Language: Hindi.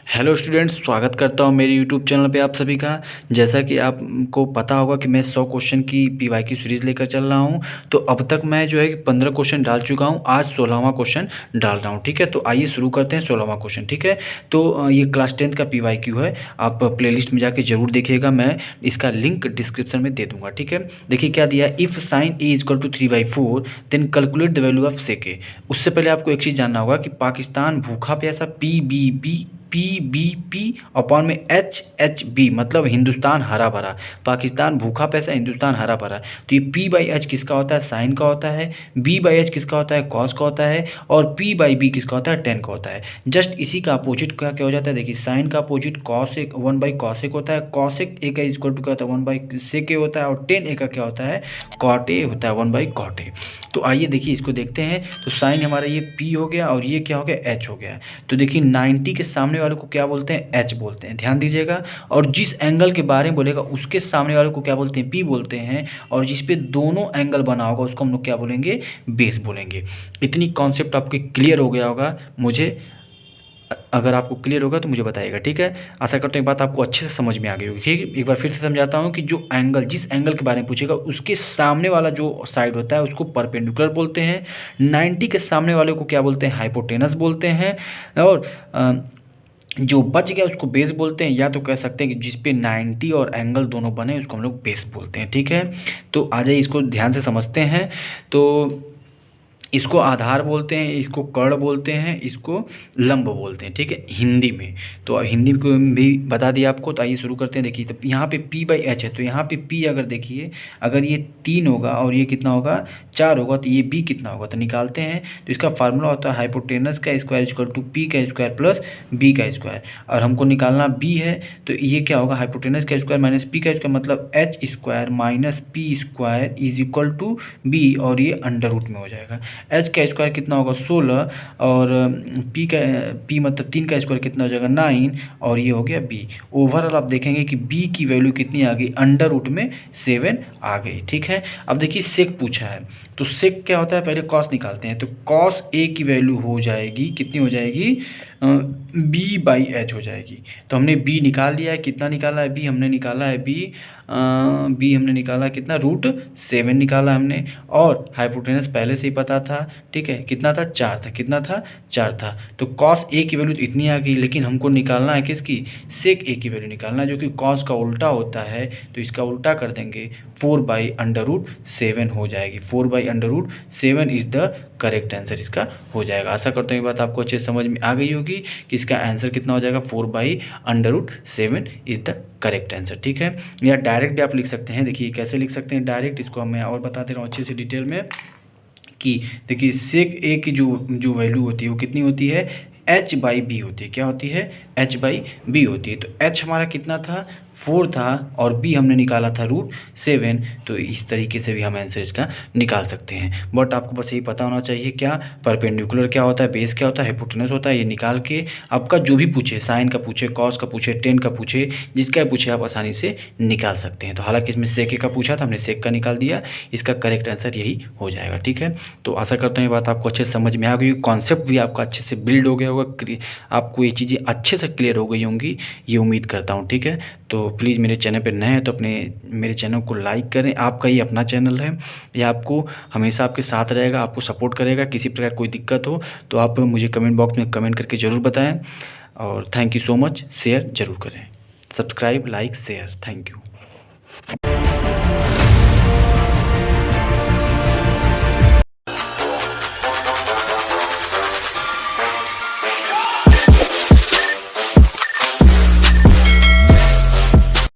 हेलो स्टूडेंट्स, स्वागत करता हूं मेरे यूट्यूब चैनल पे आप सभी का। जैसा कि आपको पता होगा कि मैं 100 क्वेश्चन की पीवाईक्यू सीरीज़ लेकर चल रहा हूं। तो अब तक मैं जो है कि 15 क्वेश्चन डाल चुका हूं, आज 16वां क्वेश्चन डाल रहा हूं। ठीक है, तो आइए शुरू करते हैं 16वां क्वेश्चन। ठीक है, तो ये क्लास 10th का पीवाईक्यू है। आप प्लेलिस्ट में जाके जरूर देखिएगा, मैं इसका लिंक डिस्क्रिप्शन में दे दूँगा। ठीक है, देखिए क्या दिया, if sine a equal to 3/4 then calculate the value of sec a. उससे पहले आपको एक चीज़ जानना होगा कि पाकिस्तान भूखा प्यासा पी अपॉन में HHB मतलब हिंदुस्तान हरा भरा। पाकिस्तान भूखा पैसा, हिंदुस्तान हरा भरा। तो ये P/H किसका होता है, साइन का होता है। B/H किसका होता है, कॉस का होता है। और P/B किसका होता है, टेन का होता है। जस्ट इसी का अपोजिट क्या क्या हो जाता है, देखिए साइन का अपोजिट कॉस एक 1/कॉसेक होता है। कॉसेक ए का इक्वल टू क्या होता है, 1/सेक ए होता है। और टेन ए का क्या होता है, कॉट ए होता है, 1/कॉट ए। तो आइए देखिए इसको देखते हैं। तो साइन हमारा ये P हो गया और ये क्या हो गया, H हो गया। तो देखिए 90 के सामने वाले को क्या बोलते हैं, H बोलते हैं, ध्यान दीजिएगा। और जिस एंगल के बारे में बोलेगा उसके सामने वाले को क्या बोलते हैं, P बोलते हैं। और जिस पे दोनों एंगल बना होगा उसको हम लोग क्या बोलेंगे, बेस बोलेंगे। इतनी कॉन्सेप्ट आपके क्लियर हो गया होगा। मुझे अगर आपको क्लियर होगा तो मुझे बताइएगा। ठीक है, आशा करता हूँ ये बात आपको अच्छे से समझ में आ गई होगी। ठीक, एक बार फिर से समझाता हूँ कि जो एंगल, जिस एंगल के बारे में पूछेगा उसके सामने वाला जो साइड होता है उसको परपेंडिकुलर बोलते हैं। 90 के सामने वाले को क्या बोलते हैं, हाइपोटेनस बोलते हैं। और जो बच गया उसको बेस बोलते हैं, या तो कह सकते हैं कि जिस पे 90 और एंगल दोनों बने उसको हम लोग बेस बोलते हैं। ठीक है, तो आ जाइए इसको ध्यान से समझते हैं। तो इसको आधार बोलते हैं, इसको कर्ण बोलते हैं, इसको लंब बोलते हैं। ठीक है, हिंदी में। तो हिंदी को भी बता दिया आपको। तो आइए शुरू करते हैं। देखिए तो यहाँ पे P/H है, तो यहाँ पे P अगर देखिए, अगर ये 3 होगा और ये कितना होगा, 4 होगा, तो ये B कितना होगा, तो निकालते हैं। तो इसका फार्मूला होता है हाइपोटेनस का स्क्वायर इक्वल टू P का स्क्वायर प्लस B का स्क्वायर। और हमको निकालना B है, तो ये क्या होगा, हाइपोटेनस का स्क्वायर माइनस P का स्क्वायर मतलब H square minus P square is equal to B, और ये अंडर रूट में हो जाएगा। H का स्क्वायर कितना होगा, 16। और P मतलब 3 का स्क्वायर कितना हो जाएगा, 9। और ये हो गया B। ओवरऑल आप देखेंगे कि B की वैल्यू कितनी आ गई, अंडर रूट में 7 आ गई। ठीक है, अब देखिए सेक पूछा है, तो सेक क्या होता है, पहले कॉस निकालते हैं। तो कॉस ए की वैल्यू हो जाएगी, कितनी हो जाएगी, B/H हो जाएगी। तो हमने B निकाल लिया है, कितना निकाला है B, हमने निकाला है B हमने निकाला कितना, √7 निकाला हमने। और हाइपोटेनस पहले से ही पता था। ठीक है, कितना था, 4 था, कितना था, 4 था। तो कॉस ए की वैल्यू तो इतनी आ गई, लेकिन हमको निकालना है किसकी, सेक ए की वैल्यू निकालना है, जो कि कॉस का उल्टा होता है। तो इसका उल्टा कर देंगे, 4/√7 हो जाएगी। 4/√7 इज़ द करेक्ट आंसर इसका हो जाएगा। आशा करता हूँ ये बात आपको अच्छे से समझ में आ गई होगी कि इसका आंसर कितना हो जाएगा, 4/√7 इज़ द करेक्ट आंसर। ठीक है, या डायरेक्ट भी आप लिख सकते हैं। देखिए कैसे लिख सकते हैं डायरेक्ट, इसको मैं और बता दे रहा हूँ अच्छे से डिटेल में। कि देखिए सेक ए की जो जो वैल्यू होती है वो कितनी होती है, H/B होती है। क्या होती है, H/B होती है। तो H हमारा कितना था, 4 था, और B हमने निकाला था √7। तो इस तरीके से भी हम आंसर इसका निकाल सकते हैं। बट आपको बस यही पता होना चाहिए क्या, परपेंडिकुलर क्या होता है, बेस क्या होता है, हाइपोटेनस होता है। ये निकाल के आपका जो भी पूछे, साइन का पूछे, कॉस का पूछे, टेन का पूछे, जिसका पूछे आप आसानी से निकाल सकते हैं। तो हालांकि इसमें सेक का पूछा था, हमने सेक का निकाल दिया। इसका करेक्ट आंसर यही हो जाएगा। ठीक है, तो आशा करता हूँ ये बात आपको अच्छे से समझ में आ गई, कॉन्सेप्ट भी आपका अच्छे से बिल्ड हो गया होगा, आपको ये चीज़ें अच्छे से क्लियर हो गई होंगी, ये उम्मीद करता हूँ। ठीक है, तो प्लीज़ मेरे चैनल पर नए हैं तो मेरे चैनल को लाइक करें। आपका ही अपना चैनल है, यह आपको हमेशा आपके साथ रहेगा, आपको सपोर्ट करेगा। किसी प्रकार कोई दिक्कत हो तो आप मुझे कमेंट बॉक्स में कमेंट करके ज़रूर बताएं। और thank you so much, share ज़रूर करें, subscribe, like, share, thank you.